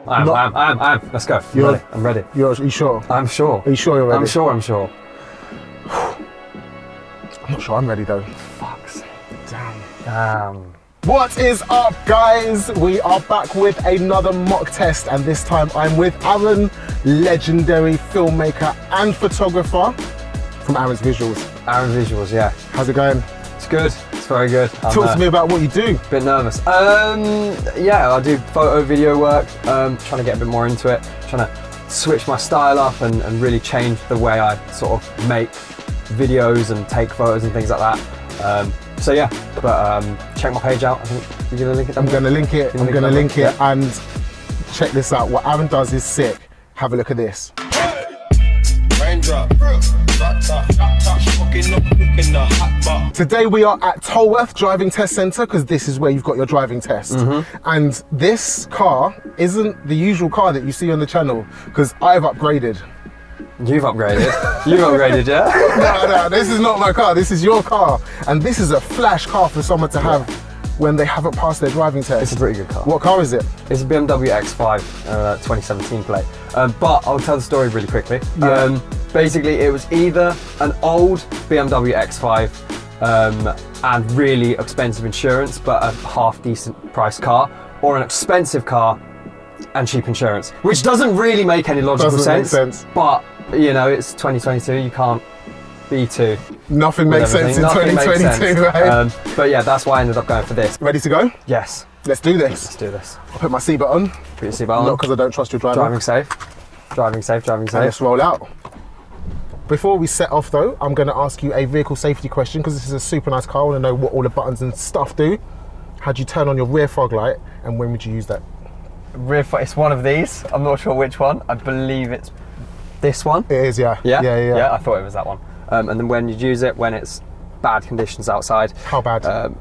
I am. Let's go. I'm ready. Are you sure? I'm sure. Are you sure you're ready? I'm sure. I'm not sure I'm ready though. Fuck's sake. Damn. What is up, guys? We are back with another mock test, and this time I'm with Aaron, legendary filmmaker and photographer from Aaron's Visuals. Aaron's Visuals, yeah. How's it going? It's good. It's very good. Talk to me about what you do. Bit nervous. Yeah, I do photo, video work. Trying to get a bit more into it. Trying to switch my style up and really change the way I sort of make videos and take photos and things like that. So yeah, but check my page out. I think you're gonna link it. I'm gonna link it. I'm gonna link it, and check this out. What Aaron does is sick. Have a look at this. Today we are at Tolworth Driving Test Centre because this is where you've got your driving test. And this car isn't the usual car that you see on the channel because I've upgraded. You've upgraded. You've upgraded, yeah? No, this is not my car. This is your car. And this is a flash car for someone to have when they haven't passed their driving test. It's a pretty good car. What car is it? It's a BMW X5, 2017 plate. But I'll tell the story really quickly. Yeah. Basically, it was either an old BMW X5 and really expensive insurance, but a half decent price car, or an expensive car and cheap insurance, which doesn't really make any logical sense. But you know, it's 2022. You can't be too. Nothing makes sense in 2022, right? But yeah, that's why I ended up going for this. Ready to go? Yes. Let's do this. Let's do this. I'll put my seatbelt on. Put your seatbelt on. Not because I don't trust your driving. Driving safe. Driving safe. Driving safe. And let's roll out. Before we set off though, I'm going to ask you a vehicle safety question because this is a super nice car. I want to know what all the buttons and stuff do. How'd you turn on your rear fog light and when would you use that? Rear fog, it's one of these. I'm not sure which one. I believe it's this one. It is, yeah. Yeah, I thought it was that one. And then when you use it, when it's bad conditions outside. How bad?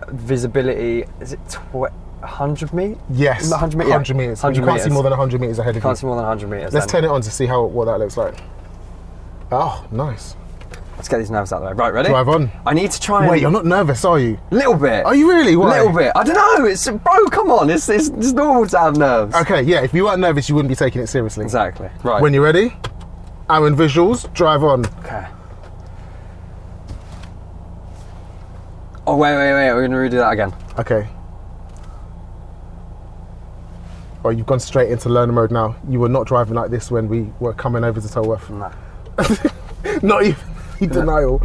Visibility, is it 100 meters? Yes, 100 meters. 100 meters. You can't see more than 100 meters ahead of you. Can't see more than 100 meters. Let's turn it on to see what that looks like. Oh, nice. Let's get these nerves out of the way. Right, ready? Drive on. I need to try and... Wait, you're not nervous, are you? Little bit. Are you really? Why? Little bit. I don't know. It's bro, come on. It's normal to have nerves. Okay, yeah. If you weren't nervous, you wouldn't be taking it seriously. Exactly. Right. When you're ready, Aaron Visuals, drive on. Okay. Oh, wait. We're going to redo that again. Okay. Oh, you've gone straight into learner mode now. You were not driving like this when we were coming over to Tolworth. No. Not even in denial.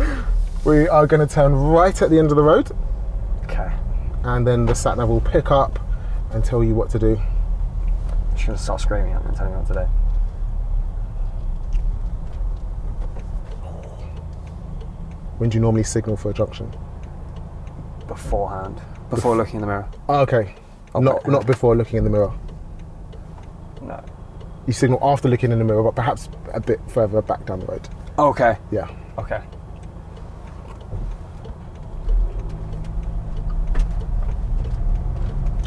We are going to turn right at the end of the road. Okay. And then the sat nav will pick up and tell you what to do. I'm just going to start screaming at me and telling me what to do. When do you normally signal for a junction? Beforehand. Before looking in the mirror. Oh, okay. Not before looking in the mirror. No. You signal after looking in the mirror, but perhaps a bit further back down the road. Okay. Yeah. Okay.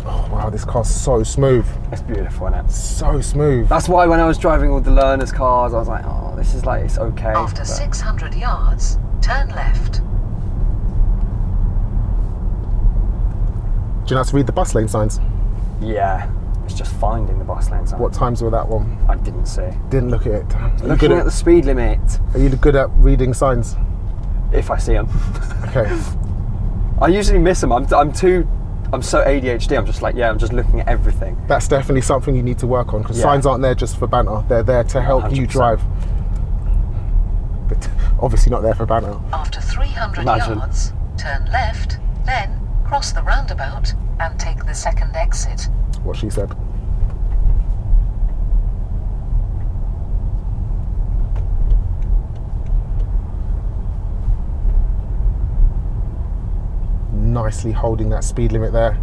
Oh wow, this car's so smooth. It's beautiful, isn't it? So smooth. That's why when I was driving all the learners' cars, I was like, oh, this is like, it's okay. After 600 yards, turn left. Do you know how to read the bus lane signs? Yeah. It's just finding the bus lane sign. What times were that one? I didn't see. Didn't look at it. Looking at the speed limit. Are you good at reading signs? If I see them. Okay. I usually miss them. I'm so ADHD. I'm just like, I'm just looking at everything. That's definitely something you need to work on because signs aren't there just for banter. They're there to help 100%. You drive. But obviously not there for banter. After 300 yards, turn left, then cross the roundabout and take the second exit. What she said. Nicely holding that speed limit there.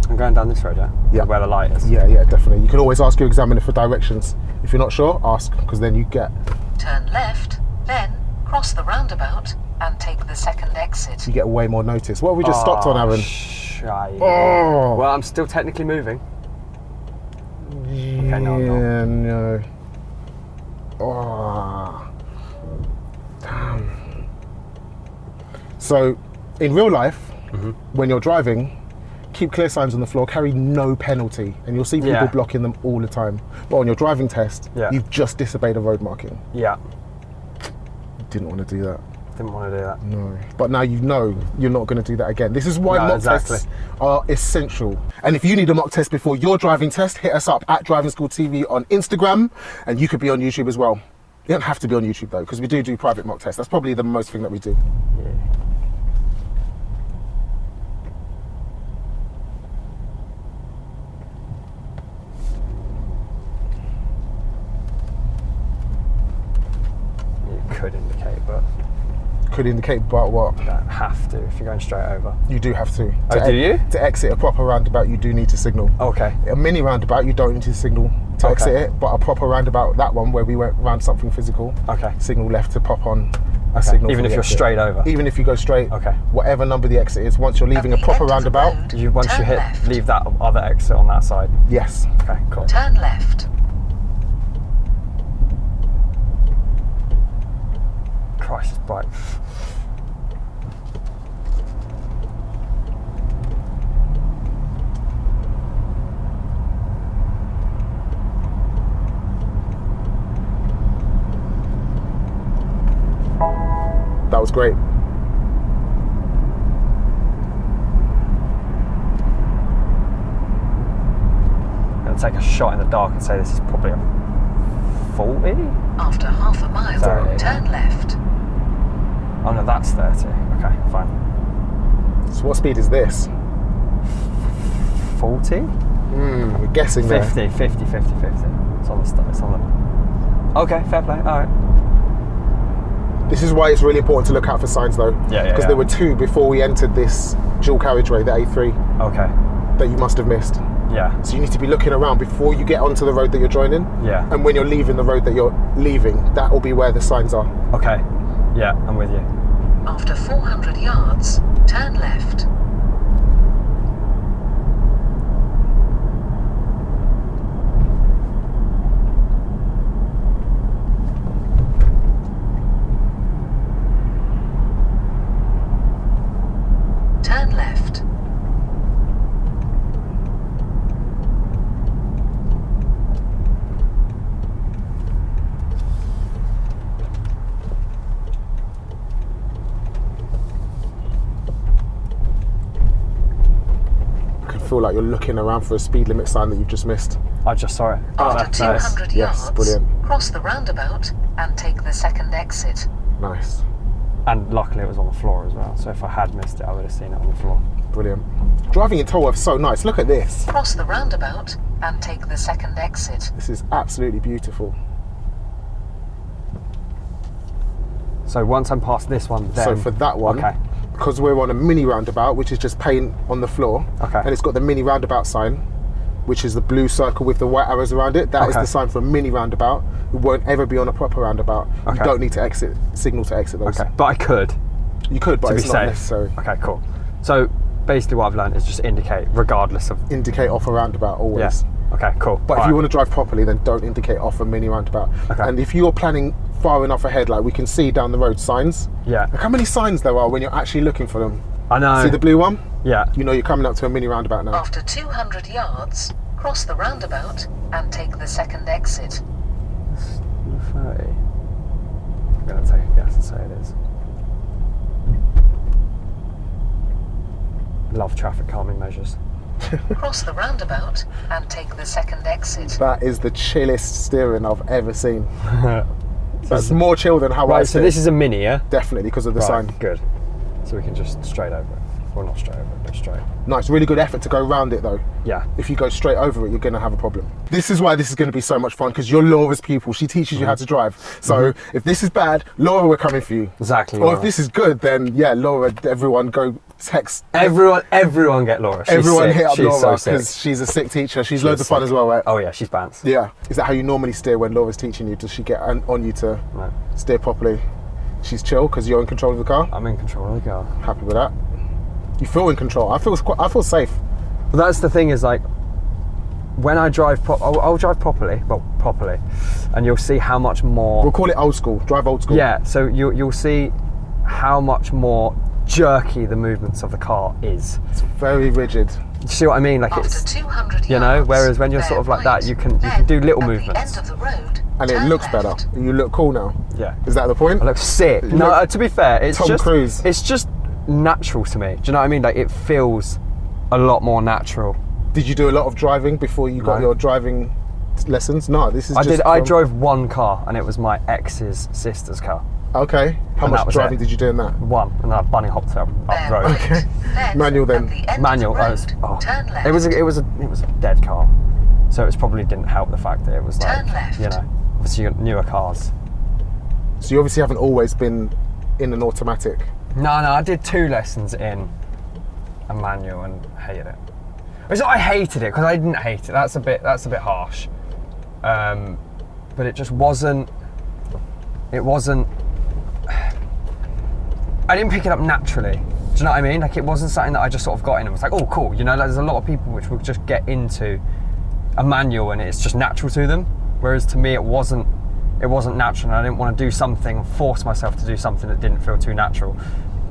I'm going down this road, yeah? Where the light is. Yeah, definitely. You can always ask your examiner for directions. If you're not sure, ask, because then you get. Turn left, then cross the roundabout and take the second exit. You get way more notice. What have we just stopped on, Aaron? Oh. Well, I'm still technically moving. Okay, no. Oh. Damn. So, in real life, when you're driving, keep clear signs on the floor, carry no penalty, and you'll see people Yeah. blocking them all the time. But on your driving test, Yeah. you've just disobeyed a road marking. Yeah. Didn't want to do that. Didn't want to do that. No. But now you know you're not going to do that again. This is why No, mock exactly. tests are essential. And if you need a mock test before your driving test, hit us up at Driving School TV on Instagram, and you could be on YouTube as well. You don't have to be on YouTube though, because we do private mock tests. That's probably the most thing that we do. Yeah. You could indicate, but Could indicate, but what? you don't have to if you're going straight over. You do have to. Oh, do you? To exit a proper roundabout, you do need to signal. Okay. A mini roundabout, you don't need to signal to Okay. exit it, but a proper roundabout, that one where we went round something physical, Okay. signal left to pop on a Okay. signal. Even for if the you're exit. straight over. Even if you go straight, Okay. whatever number the exit is, once you're leaving a At the proper end of the roundabout, road, Once you turn hit, left. leave that other exit on that side. yes. Okay, cool. Turn left. Christ, it's bright. That was great. I'm going to take a shot in the dark and say this is probably a 40? After half a mile, Sorry. turn left. Oh no, that's 30. Okay, fine. So what speed is this? 40? We're guessing there. 50, 50, 50, 50. It's on the stuff. It's on the. Okay, fair play. All right. This is why it's really important to look out for signs though. Yeah, Because there were two before we entered this dual carriageway, the A3, Okay. that you must have missed. Yeah. So you need to be looking around before you get onto the road that you're joining. Yeah. And when you're leaving the road that you're leaving, that will be where the signs are. Okay. Yeah, I'm with you. After 400 yards, turn left. Turn left. I can feel like you're looking around for a speed limit sign that you've just missed. I just saw it. After Nice. 200 Yes, yards, brilliant. cross the roundabout and take the second exit. Nice. And luckily it was on the floor as well. So if I had missed it, I would have seen it on the floor. Brilliant. Driving in Tolworth is so nice. Look at this. Cross the roundabout and take the second exit. This is absolutely beautiful. So once I'm past this one, then. So for that one, Okay. because we're on a mini roundabout, which is just paint on the floor, Okay. and it's got the mini roundabout sign, which is the blue circle with the white arrows around it. That is Okay. the sign for a mini roundabout. It won't ever be on a proper roundabout. You Okay. don't need to signal to exit those. Okay. But I could. You could, but To it's be not safe. necessary. Okay, cool. So basically what I've learned is just indicate regardless of. Indicate off a roundabout always. Yeah. Okay, cool. But if you want to drive properly, then don't indicate off a mini roundabout. Okay. And if you're planning far enough ahead, like we can see down the road signs. Yeah. Look how many signs there are when you're actually looking for them. I know. See the blue one? Yeah. You know you're coming up to a mini roundabout now. After 200 yards, cross the roundabout and take the second exit. 30. I'm going to take a guess and say it is. Love traffic calming measures. Cross the roundabout and take the second exit. That is the chillest steering I've ever seen. That's more chill than how I Right, so steer. this is a mini, yeah? Definitely because of the Right, sign. good. So we can just straight over it. Well, not straight over it, but straight. Nice, really good effort to go round it though. Yeah. If you go straight over it, you're going to have a problem. This is why this is going to be so much fun, because you're Laura's pupil. She teaches you how to drive. So if this is bad, Laura, we're coming for you. Exactly. Or Laura. if this is good, then yeah, Laura, everyone go text. Everyone get Laura. She's Everyone sick. hit up She's Laura so sick. because she's a sick teacher. She's loads of fun sick. as well, right? Oh yeah, she's bants. Yeah. Is that how you normally steer when Laura's teaching you? Does she get on you to No, steer properly? She's chill because you're in control of the car. I'm in control of the car. Happy with that. You feel in control. I feel safe. But that's the thing is like, when I drive, I'll drive properly, and you'll see how much more. We'll call it old school. Drive old school. Yeah, so you'll see how much more jerky the movements of the car is. It's very rigid. You see what I mean? Like After it's, 200 you know, yards, whereas when you're sort of like that, you can do little at movements. The end of the road, And it turn looks left. better. You look cool now. Yeah. Is that the point? I look sick. You No, look to be fair, it's Tom just Cruise. it's just natural to me. Do you know what I mean? Like it feels a lot more natural. Did you do a lot of driving before you got No. your driving lessons? No, this is I just did. I from- drove one car, and it was my ex's sister's car. Okay. How And that much was driving it. did you do in that? One, and then I bunny hopped up Bear road. right, Manual then. At the end Manual. Of the I road, was, turn left. It was a dead car, so it probably didn't help the fact that it was like, Turn left. you know, obviously newer cars. So you obviously haven't always been in an automatic. No, I did 2 lessons in a manual and hated it. It's not I hated it because I didn't hate it. That's a bit harsh. But it just wasn't. It wasn't. I didn't pick it up naturally. Do you know what I mean? Like it wasn't something that I just sort of got in and was like, oh, cool. You know, like, there's a lot of people which will just get into a manual and it's just natural to them. Whereas to me, it wasn't natural, and I didn't want to do something and force myself to do something that didn't feel too natural.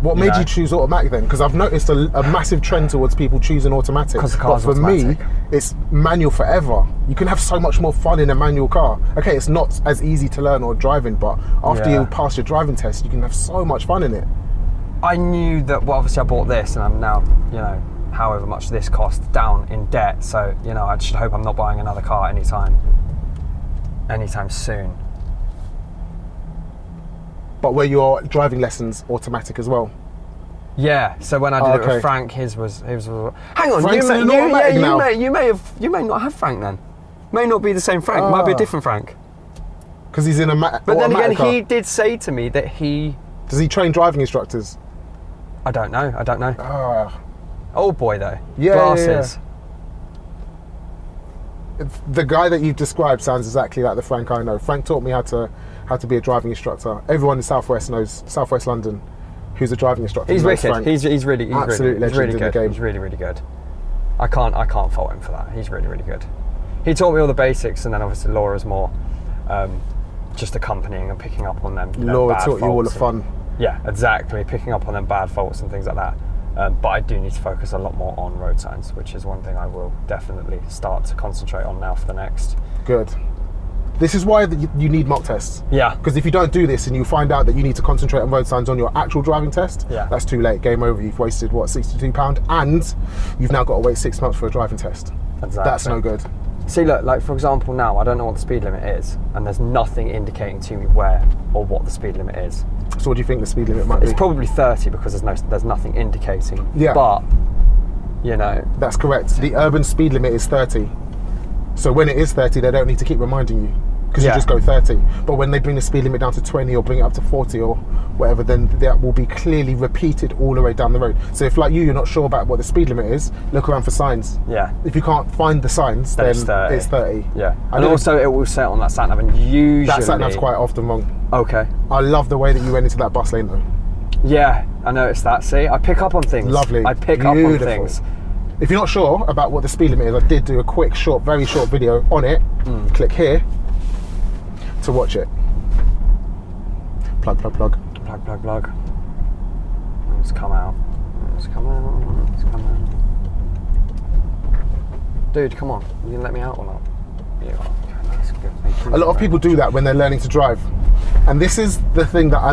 What You made know? you choose automatic then? Because I've noticed a massive trend towards people choosing automatic. 'Cause the But car's for automatic. me, it's manual forever. You can have so much more fun in a manual car. Okay, it's not as easy to learn or driving, but after Yeah. you pass your driving test, you can have so much fun in it. I knew that, well, obviously I bought this and I'm now, you know, however much this cost, down in debt. So, you know, I should hope I'm not buying another car anytime soon. But were your driving lessons automatic as well? Yeah, so when I did it okay. with Frank, his was hang on, Frank's in an automatic now. you may not have Frank then. May not be the same Frank, might be a different Frank. Because he's in a But then again, automatic car. he did say to me that he, Does he train driving instructors? I don't know. Ah. Old boy though, Yeah, glasses. The guy that you've described sounds exactly like the Frank I know. Frank taught me how to be a driving instructor. Everyone in Southwest knows, Southwest London, who's a driving instructor. He's knows wicked. Frank. He's really Absolute legend really in the good. game. He's really good. I can't fault him for that. He's really good. He taught me all the basics, and then obviously Laura's more just accompanying and picking up on them. Laura bad taught you all the faults and- fun. Yeah, exactly. Picking up on them bad faults and things like that. But I do need to focus a lot more on road signs, which is one thing I will definitely start to concentrate on now for the next. Good. This is why you need mock tests. Yeah. Because if you don't do this and you find out that you need to concentrate on road signs on your actual driving test, Yeah. that's too late. Game over. You've wasted, what, £62? And you've now got to wait 6 months for a driving test. Exactly. That's no good. See, look, like for example, now I don't know what the speed limit is, and there's nothing indicating to me where or what the speed limit is. So what do you think the speed limit might It's be? probably 30 because there's nothing indicating. Yeah. But you know, That's correct. The urban speed limit is 30. So when it is 30, they don't need to keep reminding you because Yeah. you just go 30. But when they bring the speed limit down to 20 or bring it up to 40 or whatever, then that will be clearly repeated all the way down the road. So if, like you're not sure about what the speed limit is, look around for signs. yeah, If you can't find the signs, then it's 30. it's 30. yeah. I And don't- also, it will say it on that sat nav, and usually That sat nav's quite often wrong. okay. I love the way that you went into that bus lane though. Yeah, I noticed that. See, I pick up on things. Lovely. I pick up on Beautiful. things. If you're not sure about what the speed limit is, I did do a quick, short, very short video on it. Click here to watch it. Plug. Plug. It's come out. It's come out. Dude, come on. You gonna let me out or not? Yeah. Okay, that's good. Thank you A lot of very people much. do that when they're learning to drive. And this is the thing that I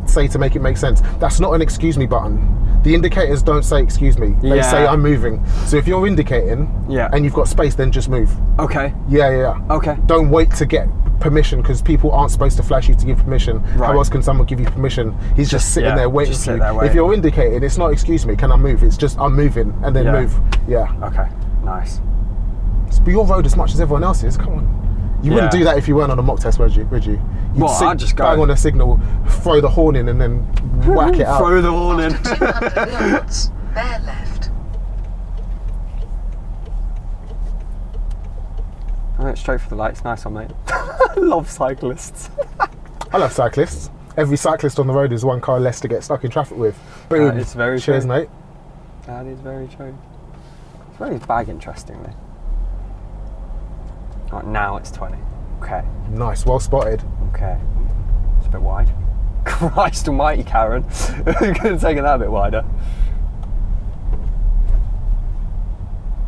say to make it make sense. That's not an excuse me button. The indicators don't say excuse me. They Yeah. say I'm moving. So if you're indicating Yeah. and you've got space, then just move. Okay. Yeah. Okay. Don't wait to get permission because people aren't supposed to flash you to give permission. Right. How else can someone give you permission? He's just sitting yeah, there waiting just for you. sit there waiting. If you're indicating, it's not excuse me, can I move? It's just I'm moving and then Yeah. move. Yeah. Okay. Nice. But your road as much as everyone else's. Come on. You wouldn't Yeah. do that if you weren't on a mock test, would you? You'd Well, I'd just go. bang on a signal, throw the horn in, and then whack it out. Throw the horn in. 200 yards, bear left. I went straight for the lights. Nice one, mate. I love cyclists. I love cyclists. Every cyclist on the road is one car less to get stuck in traffic with. Boom. It's very Cheers, true. mate. That is very true. It's wearing his bag, interestingly. Right, now it's 20. Okay. Nice, well spotted. Okay. It's a bit wide. Christ almighty, Karen. We could have taken that a bit wider.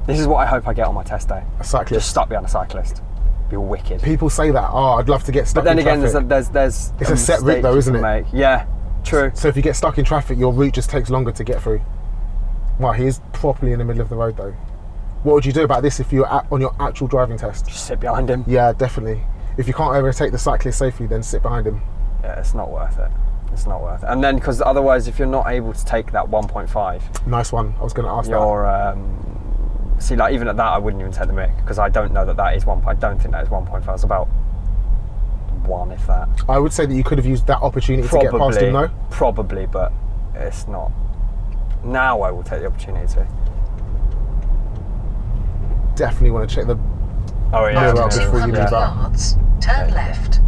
This is what I hope I get on my test day. A cyclist. Just stuck behind a cyclist. Be wicked. People say that, oh, I'd love to get stuck But then in again, traffic. there's It's a set route though, isn't it? make. Yeah, true. So if you get stuck in traffic, your route just takes longer to get through. Wow, he is properly in the middle of the road though. What would you do about this if you're on your actual driving test? Just sit behind him. Yeah, definitely. If you can't overtake the cyclist safely, then sit behind him. Yeah, it's not worth it. It's not worth it. And then, because otherwise, if you're not able to take that 1.5, Nice one. I was going to ask that. you're see, like even at that, I wouldn't even take the mic because I don't know that is 1. I don't think that is 1.5. It's about 1, if that. I would say that you could have used that opportunity to get past him, though. Probably, but it's not. Now I will take the opportunity to. Definitely want to check the. Oh yeah. Mirror before you 200 move out. yards, turn left.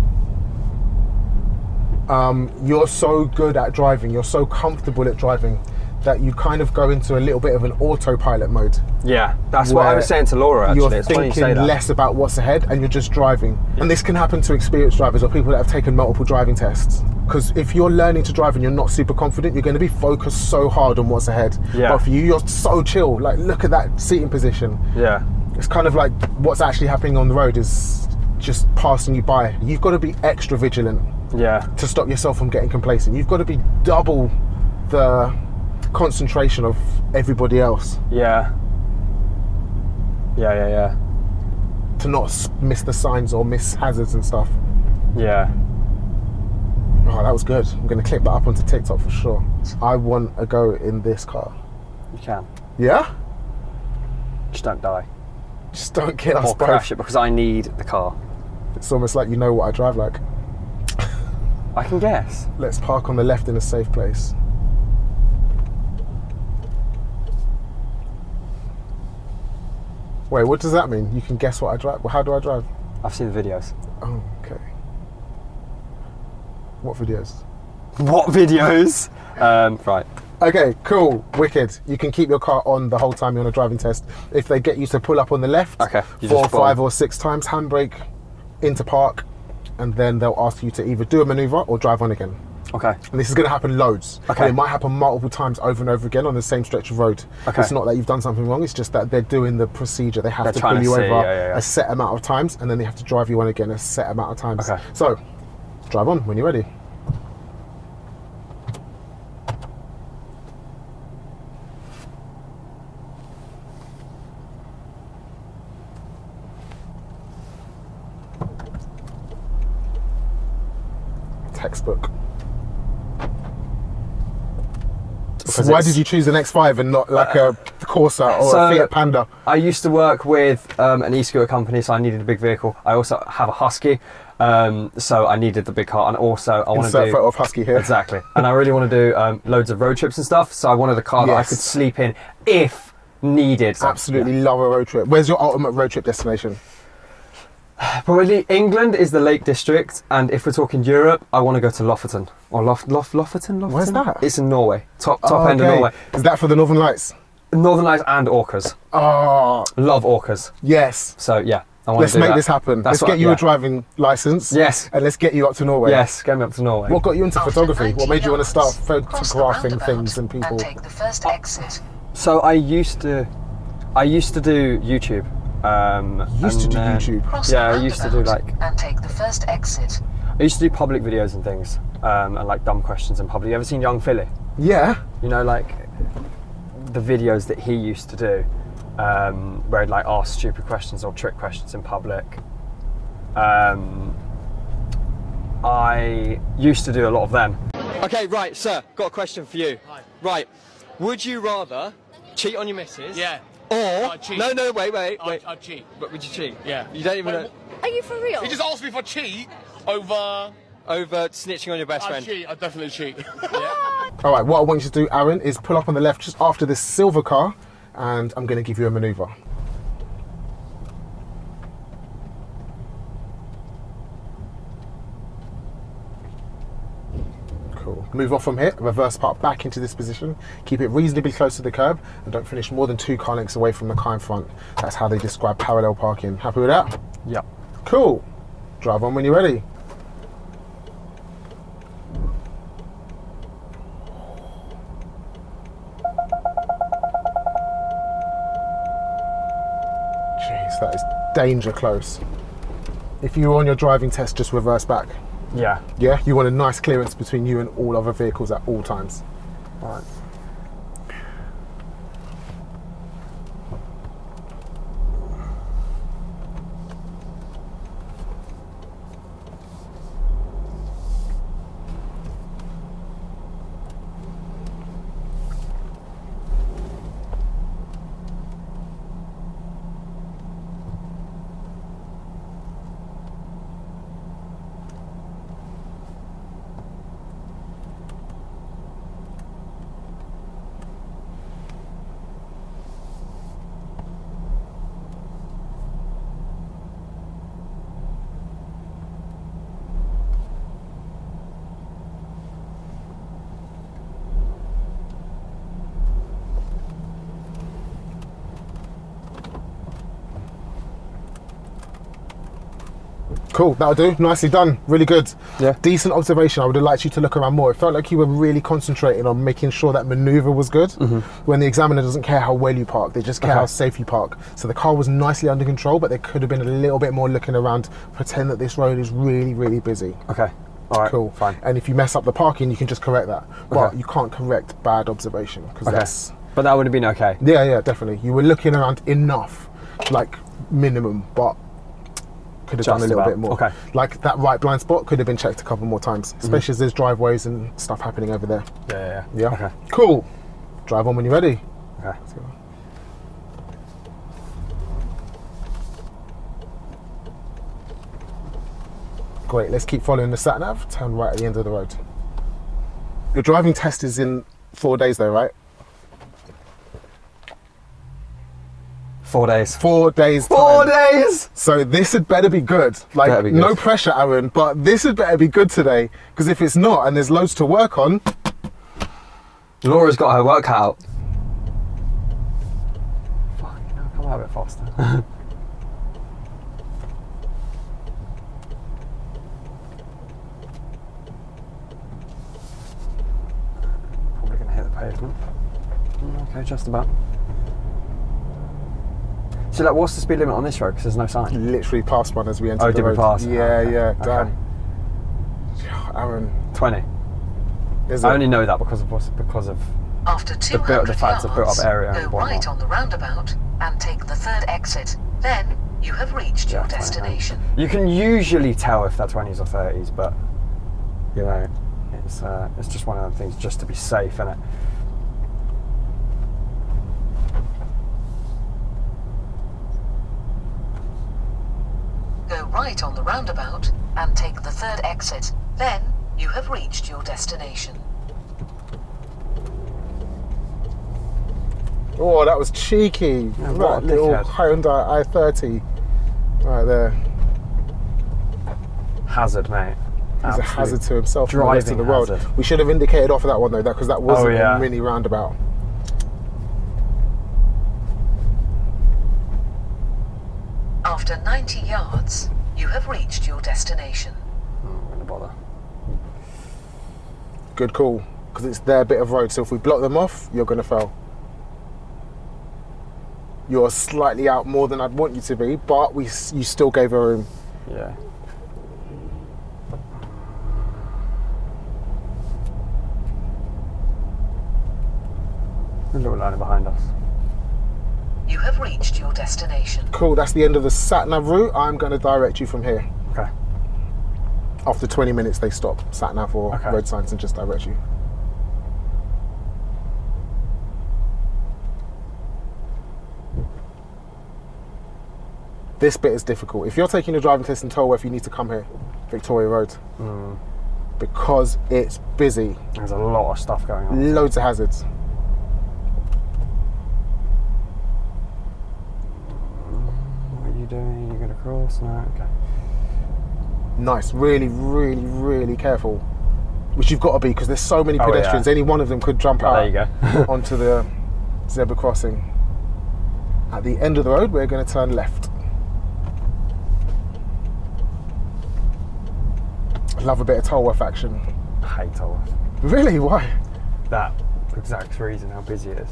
You're so good at driving. You're so comfortable at driving that you kind of go into a little bit of an autopilot mode. Yeah, that's what I was saying to Laura. Actually, You're it's funny you say thinking that. less about what's ahead, and you're just driving. And this can happen to experienced drivers or people that have taken multiple driving tests. Because if you're learning to drive and you're not super confident, you're going to be focused so hard on what's ahead. Yeah. But for you, you're so chill. Like, look at that seating position. Yeah. It's kind of like what's actually happening on the road is just passing you by. You've got to be extra vigilant Yeah. to stop yourself from getting complacent. You've got to be double the concentration of everybody else Yeah. Yeah. to not miss the signs or miss hazards and stuff. Yeah. Oh, that was good. I'm going to clip that up onto TikTok for sure. I want a go in this car. You can. Yeah? Just don't die. Just don't get us Or crash it because I need the car. It's almost like you know what I drive like. I can guess. Let's park on the left in a safe place. Wait, what does that mean? You can guess what I drive? Well, how do I drive? I've seen the videos. Oh, okay. What videos? What videos? Right. Okay, cool, wicked. You can keep your car on the whole time you're on a driving test. If they get you to pull up on the left, Okay, you 4, just 5 or 6 times, handbrake, into park, and then they'll ask you to either do a manoeuvre or drive on again. Okay. And this is going to happen loads. Okay. And it might happen multiple times over and over again on the same stretch of road. Okay. It's not that you've done something wrong, it's just that they're doing the procedure. They have They're to trying pull to you see, over yeah. a set amount of times, and then they have to drive you on again a set amount of times. Okay. So, drive on when you're ready. Textbook. So why did you choose an X5 and not like a Corsa or a Fiat Panda? I used to work with an e-scooter company, so I needed a big vehicle. I also have a Husky, so I needed the big car, and also I want to Insert do photo of Husky here. Exactly, and I really want to do loads of road trips and stuff. So I wanted a car that I Yes. could sleep in if needed. So, Absolutely love a road trip. Where's your ultimate road trip destination? Probably England is the Lake District, and if we're talking Europe, I want to go to Lofoten or Lofoten. Where's that? It's in Norway, top Oh, end of okay. Norway. Is that for the Northern Lights? Northern Lights and orcas. Oh, Love orcas. yes. So yeah, I want Let's to do make that. this happen. That's Let's get you yeah. a driving license. Yes. And let's get you up to Norway. Yes, get me up to Norway. What got you into After photography? What 90 made you want to start yards, cross the photographing roundabout things and people? And take the first exit. So I used to do YouTube. Used to do YouTube. Cross Yeah, the I used to do roundabout like and take the first exit. I used to do public videos and things, and like dumb questions in public. You ever seen Young Philly? Yeah. You know, like the videos that he used to do, where he'd like ask stupid questions or trick questions in public. I used to do a lot of them. Okay, right, sir. Got a question for you. Hi. Right, would you rather cheat on your missus? Yeah. Or I'd cheat. no, wait. I'd cheat. But would you cheat? Yeah. You don't even Wait, know. Are you for real? He just asked me if I cheat over. Over snitching on your best I'd friend. cheat. I'd definitely cheat. All right, what I want you to do, Aaron, is pull up on the left just after this silver car, and I'm going to give you a manoeuvre. Cool. Move off from here, reverse park back into this position, keep it reasonably close to the curb, and don't finish more than 2 car lengths away from the car in front. That's how they describe parallel parking. Happy with that? Yep. Cool. Drive on when you're ready. that is danger close. If you were on your driving test, just reverse back. Yeah. Yeah, you want a nice clearance between you and all other vehicles at all times. All right. Cool, that'll do. Nicely done. Really good. Yeah. Decent observation. I would have liked you to look around more. It felt like you were really concentrating on making sure that maneuver was good. When the examiner doesn't care how well you park, they just care how safe you park. So the car was nicely under control, but there could have been a little bit more looking around, pretend that this road is really, really busy. Okay. All right. Cool. Fine. And if you mess up the parking, you can just correct that. But you can't correct bad observation because that's... But that would have been okay. Yeah, definitely. You were looking around enough, like minimum, but could have done a little bit more. Okay. Like that right blind spot could have been checked a couple more times, especially as there's driveways and stuff happening over there. Yeah. Yeah. Okay. Cool. Drive on when you're ready. Okay. Let's go. Great. Let's keep following the sat nav. Turn right at the end of the road. Your driving test is in 4 days, though, right? 4 days. 4 days. 4 time. days. So this had better be good. Like, Better be good. no pressure, Aaron, but this had better be good today. Because if it's not, and there's loads to work on, Laura's got her work cut out. Fuck, come out a bit faster. Probably gonna hit the pavement. Okay, just about. So, like, what's the speed limit on this road? Because there's no sign. literally past one as we entered Oh, the did we road. pass? Yeah, Okay. yeah, Okay. damn. Aaron, 20. is I it? only know that because of After 200 the fact it's a built-up yards, area and go whatnot. right on the roundabout and take the third exit. Then you have reached your 20. destination. You can usually tell if they're 20s or 30s, but you know, it's just one of the things just to be safe, innit? Go right on the roundabout and take the third exit. Then you have reached your destination. Oh, that was cheeky. Yeah, what That a little dickhead. Hyundai i30. Right there. Hazard, mate. He's a Absolute hazard to himself and the rest of the driving world. hazard. We should have indicated off of that one though, because that wasn't yeah. a mini roundabout. After 90 yards, you have reached your destination. I'm gonna bother. Good call, because it's their bit of road. So if we block them off, you're going to fail. You're slightly out more than I'd want you to be, but you still gave her room. Yeah. A little line behind us. You have reached your destination. Cool, that's the end of the sat-nav route. I'm going to direct you from here. Okay. After 20 minutes, they stop sat-nav or Okay. road signs and just direct you. This bit is difficult. If you're taking a driving test in Tolworth, you need to come here, Victoria Road, because it's busy. There's a lot of stuff going on. Loads of hazards. What are you doing? You're gonna cross? No? Okay. Nice, really, really, really careful. Which you've got to be, because there's so many Oh, yeah. pedestrians. Any one of them could jump Oh, out there you go. onto the zebra crossing. At the end of the road, we're going to turn left. I love a bit of Tolworth action. I hate Tolworth. Really? Why? That exact reason how busy it is.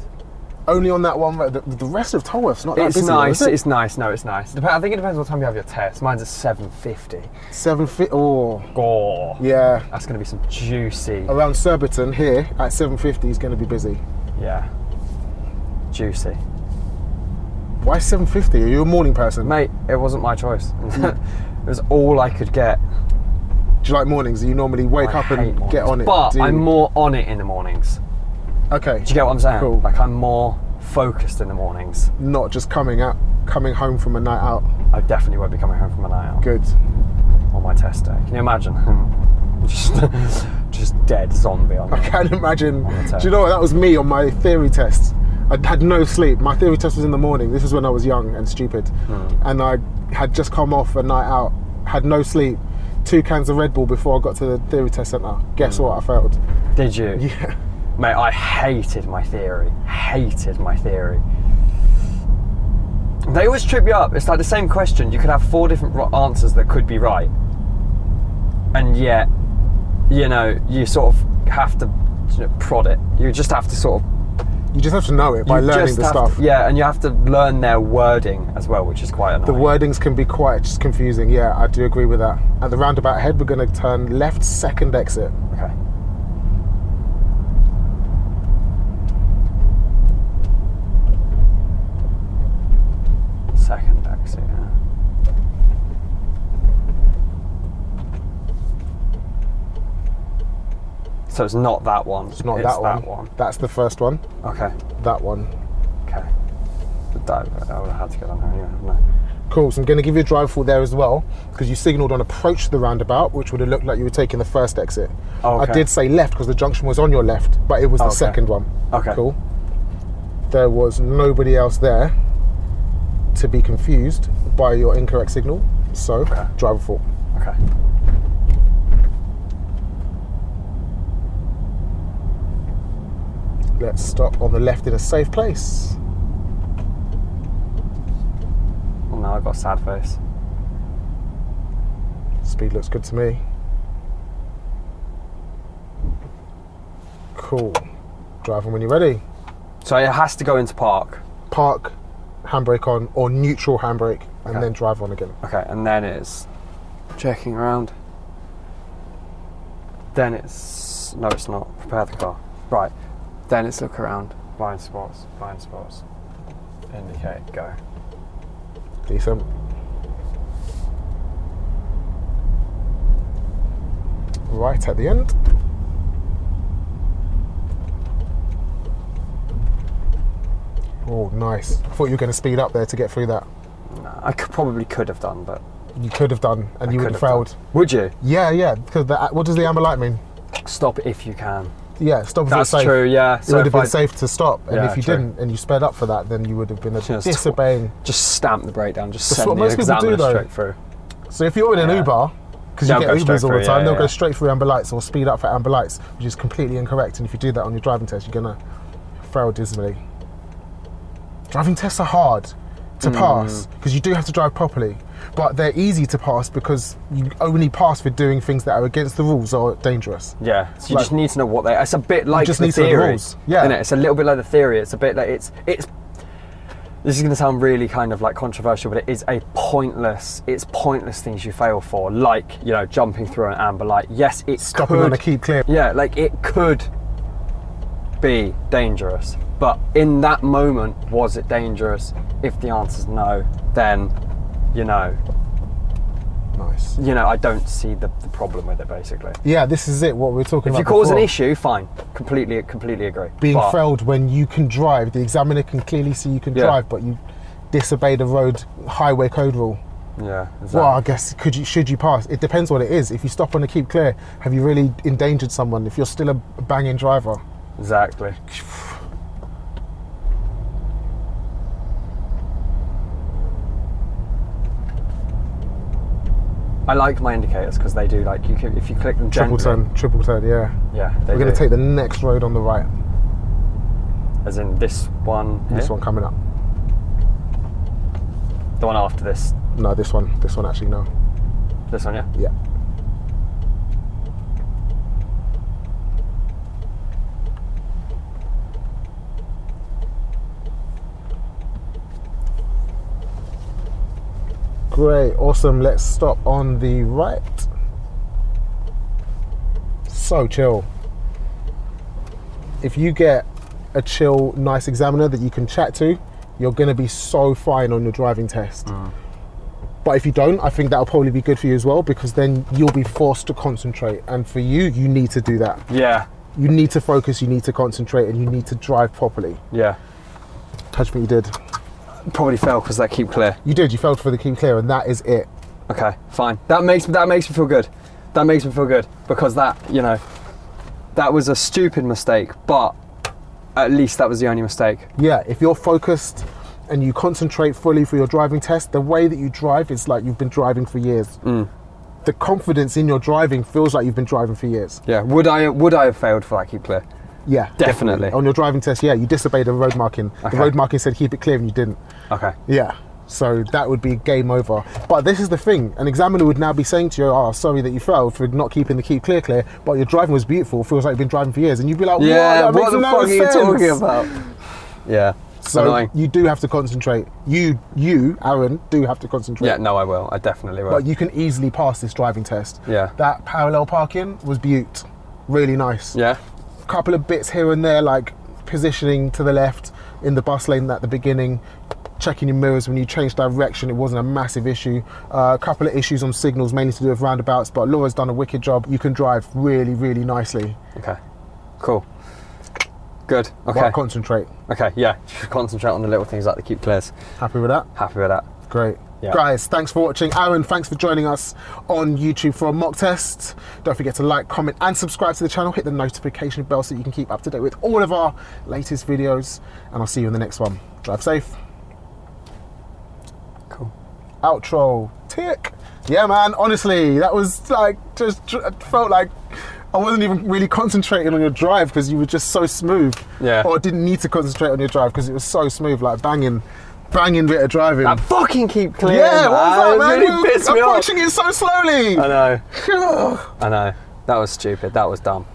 Only on that one. The rest of Tolworth's not that It's busy. nice. Though, is it? It's nice. No, it's nice. I think it depends what time you have your test. Mine's at 7:50. 7:50. Oh, Oh, yeah. that's going to be some juicy. Around Surbiton here at 7:50 is going to be busy. Yeah, juicy. Why 7:50? Are you a morning person? Mate, it wasn't my choice. It was all I could get. Do you like mornings? Do you normally wake I up hate and mornings. get on it? But Do you? I'm more on it in the mornings. Okay. Do you get what I'm saying? Cool. Like I'm more focused in the mornings. Not just coming home from a night out. I definitely won't be coming home from a night out Good. on my test day. Can you imagine? just dead zombie on I the can't imagine. test. Do you know what? That was me on my theory test. I had no sleep. My theory test was in the morning. This was when I was young and stupid. And I had just come off a night out, had no sleep, 2 cans of Red Bull before I got to the theory test centre. Guess what? I failed. Did you? Yeah. Mate, I hated my theory. Hated my theory. They always trip you up. It's like the same question. You could have 4 different answers that could be right. And yet, you know, you sort of have to prod it. You just have to sort of... You just have to know it by you learning just the have stuff. to- yeah, and you have to learn their wording as well, which is quite The annoying. wordings can be quite just confusing. Yeah, I do agree with that. At the roundabout ahead, we're going to turn left, second exit. Okay. Second exit, yeah. So it's not that one. It's not that one. That's the first one. Okay. That one. Okay. I would have had to get on there anyway, haven't I? Cool, so I'm going to give you a drive through there as well, because you signalled on approach to the roundabout, which would have looked like you were taking the first exit. Oh, okay. I did say left because the junction was on your left, but it was the Okay. second one. Okay. Cool. There was nobody else there to be confused by your incorrect signal, so Okay. driver fault. Okay. Let's stop on the left in a safe place. Well, now I've got a sad face. Speed looks good to me. Cool. Driving when you're ready. So it has to go into park. Park, handbrake on, or neutral handbrake, and Okay. then drive on again. Okay, and then it's checking around. Then it's... No, it's not. Prepare the car. Right. Then it's look around. Blind spots. Blind spots. Indicate. Go. Decent. Right at the end. Oh, nice. I thought you were going to speed up there to get through that. No, I probably could have done, but... You could have done, and you would have failed. Would you? Yeah, because what does the amber light mean? Stop if you can. Yeah, stop if it's That's safe. true, yeah. It So would have if been safe to stop, and Yeah, if you true. didn't, and you sped up for that, then you would have been Just disobeying. Just stamp the brake down, just That's send what the most people do, examiner though. straight through. So if you're in an Yeah. Uber, because They'll you go get straight Ubers all the through, time, yeah, they'll yeah. go straight through amber lights or speed up for amber lights, which is completely incorrect. And if you do that on your driving test, you're gonna fail dismally. Driving tests are hard to pass because you do have to drive properly, but they're easy to pass because you only pass for doing things that are against the rules or dangerous. Yeah, so you Like- just need to know what they... It's a bit like just the need to know the theory. rules. Yeah. Innit? It's a little bit like the theory. It's a bit like... It's this is going to sound really kind of like controversial, but it is it's pointless things you fail for, like, you know, jumping through an amber light. Yes, it Stopping could... on a keep clear. Yeah, like it could be dangerous, but in that moment, was it dangerous? If the answer's no, then, you know, Nice. I don't see the problem with it, basically. Yeah, this is it. What we we're talking If about. you cause an before. issue, fine. Completely agree. Being But- failed when you can drive, the examiner can clearly see you can Yeah. drive, but you disobey the road highway code rule. Yeah, exactly. Well, I guess should you pass? It depends what it is. If you stop on a keep clear, have you really endangered someone? If you're still a banging driver, Exactly. I like my indicators because they do, like, if you click them triple gently, turn, yeah. Yeah, they We're going do. to take the next road on the right. As in this one. This here? one coming up. The one after this. No, this one actually, no. This one, yeah. Yeah. Great, awesome. Let's stop on the right. So chill. If you get a chill, nice examiner that you can chat to, you're going to be so fine on your driving test. But if you don't, I think that'll probably be good for you as well, because then you'll be forced to concentrate. And for you, you need to do that. Yeah. You need to focus, you need to concentrate, and you need to drive properly. Yeah. How do you think you did? Probably fell because that keep clear. You did, you failed for the keep clear, and that is it. Okay, fine. That makes me feel good. That makes me feel good because that, you know, that was a stupid mistake, but at least that was the only mistake. Yeah, if you're focused and you concentrate fully for your driving test, the way that you drive is like you've been driving for years. The confidence in your driving feels like you've been driving for years. Yeah, would I have failed for that keep clear? Yeah, Definitely. On your driving test, yeah, you disobeyed the road marking. Okay. The road marking said keep it clear and you didn't. Okay. Yeah, so that would be game over. But this is the thing, an examiner would now be saying to you, oh, sorry that you failed for not keeping the keep clear, but your driving was beautiful, feels like you've been driving for years. And you'd be like, Yeah, what what the fuck are you talking about? Yeah. So annoying. you do have to concentrate. You, Aaron, do have to concentrate. Yeah, no, I will. I definitely will. But you can easily pass this driving test. Yeah. That parallel parking was beaut. Really nice. Yeah. Couple of bits here and there, like positioning to the left in the bus lane at the beginning, checking your mirrors when you change direction. It wasn't a massive issue. A couple of issues on signals, mainly to do with roundabouts, but Laura's done a wicked job. You can drive really, really nicely. Okay. Cool. Good. Okay. But concentrate. Okay. Yeah. Just concentrate on the little things like the keep clears. Happy with that? Happy with that. Great. Yeah. Guys, thanks for watching. Aaron, thanks for joining us on YouTube for a mock test. Don't forget to like, comment and subscribe to the channel. Hit the notification bell so you can keep up to date with all of our latest videos. And I'll see you in the next one. Drive safe. Cool. Outro. Tick. Yeah, man, honestly, that was like, just felt like I wasn't even really concentrating on your drive because you were just so smooth. Yeah. Or didn't need to concentrate on your drive because it was so smooh, like banging bit of driving. That fucking keep clear. Yeah, what was that, man? It really pissed me off. Approaching it so slowly. I know. I know. That was stupid. That was dumb.